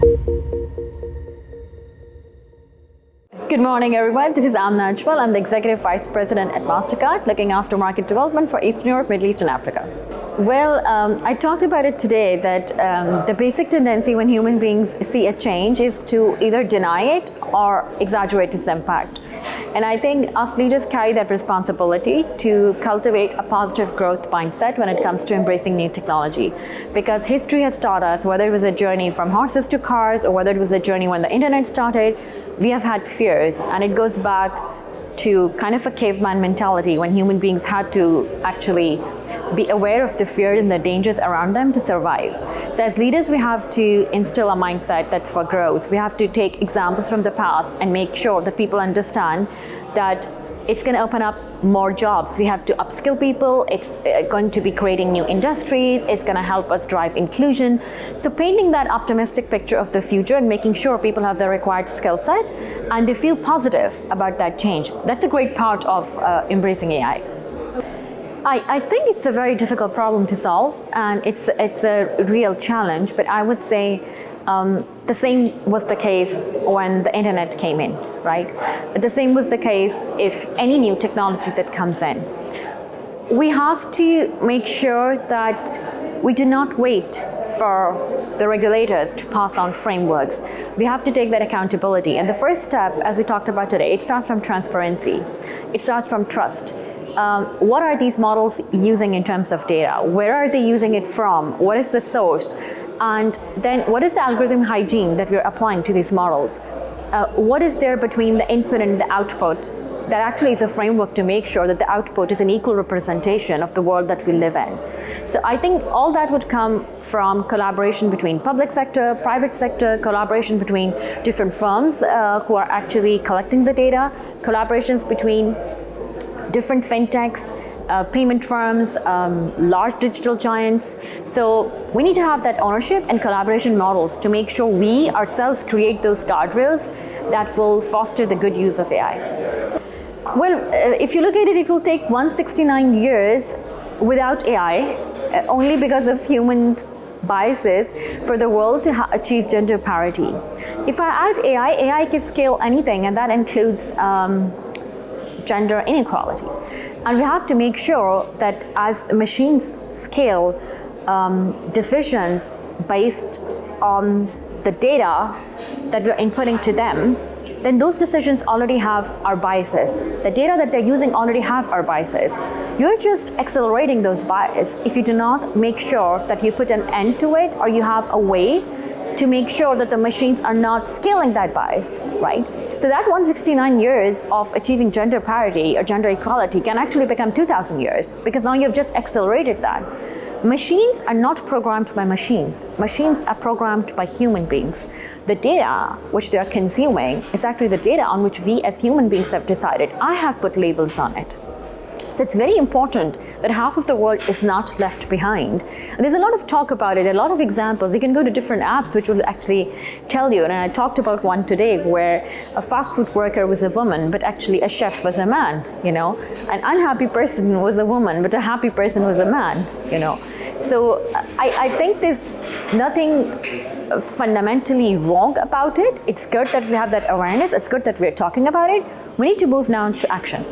Good morning, everyone. This is Amnah Ajmal. I'm the Executive Vice President at Mastercard, looking after market development for Eastern Europe, Middle East, and Africa. Well, I talked about it today that the basic tendency when human beings see a change is to either deny it or exaggerate its impact. And I think us leaders carry that responsibility to cultivate a positive growth mindset when it comes to embracing new technology. Because history has taught us, whether it was a journey from horses to cars or whether it was a journey when the internet started, we have had fears, and it goes back to kind of a caveman mentality when human beings had to actually be aware of the fear and the dangers around them to survive. So as leaders, we have to instill a mindset that's for growth. We have to take examples from the past and make sure that people understand that it's going to open up more jobs. We have to upskill people. It's going to be creating new industries. It's going to help us drive inclusion. So painting that optimistic picture of the future and making sure people have the required skill set and they feel positive about that change. That's a great part of embracing AI. I think it's a very difficult problem to solve, and it's a real challenge, but I would say the same was the case when the internet came in, right? The same was the case if any new technology that comes in. We have to make sure that we do not wait for the regulators to pass on frameworks. We have to take that accountability. And the first step, as we talked about today, it starts from transparency. It starts from trust. What are these models using in terms of data? Where are they using it from? What is the source? And then what is the algorithm hygiene that we're applying to these models? What is there between the input and the output? That actually is a framework to make sure that the output is an equal representation of the world that we live in. So I think all that would come from collaboration between public sector, private sector, collaboration between different firms who are actually collecting the data, collaborations between different fintechs, payment firms, large digital giants. So we need to have that ownership and collaboration models to make sure we ourselves create those guardrails that will foster the good use of AI. Well, if you look at it, it will take 169 years without AI, only because of human biases, for the world to achieve gender parity. If I add AI, AI can scale anything, and that includes gender inequality. And we have to make sure that as machines scale decisions based on the data that we're inputting to them, then those decisions already have our biases. The data that they're using already have our biases. You're just accelerating those biases if you do not make sure that you put an end to it, or you have a way to make sure that the machines are not scaling that bias, right? So that 169 years of achieving gender parity or gender equality can actually become 2,000 years, because now you've just accelerated that. Machines are not programmed by machines. Machines are programmed by human beings. The data which they are consuming is actually the data on which we as human beings have decided. I have put labels on it. So it's very important that half of the world is not left behind. And there's a lot of talk about it, a lot of examples. You can go to different apps which will actually tell you. And I talked about one today where a fast food worker was a woman, but actually a chef was a man, you know. An unhappy person was a woman, but a happy person was a man, you know. So I think there's nothing fundamentally wrong about it. It's good that we have that awareness. It's good that we're talking about it. We need to move now to action.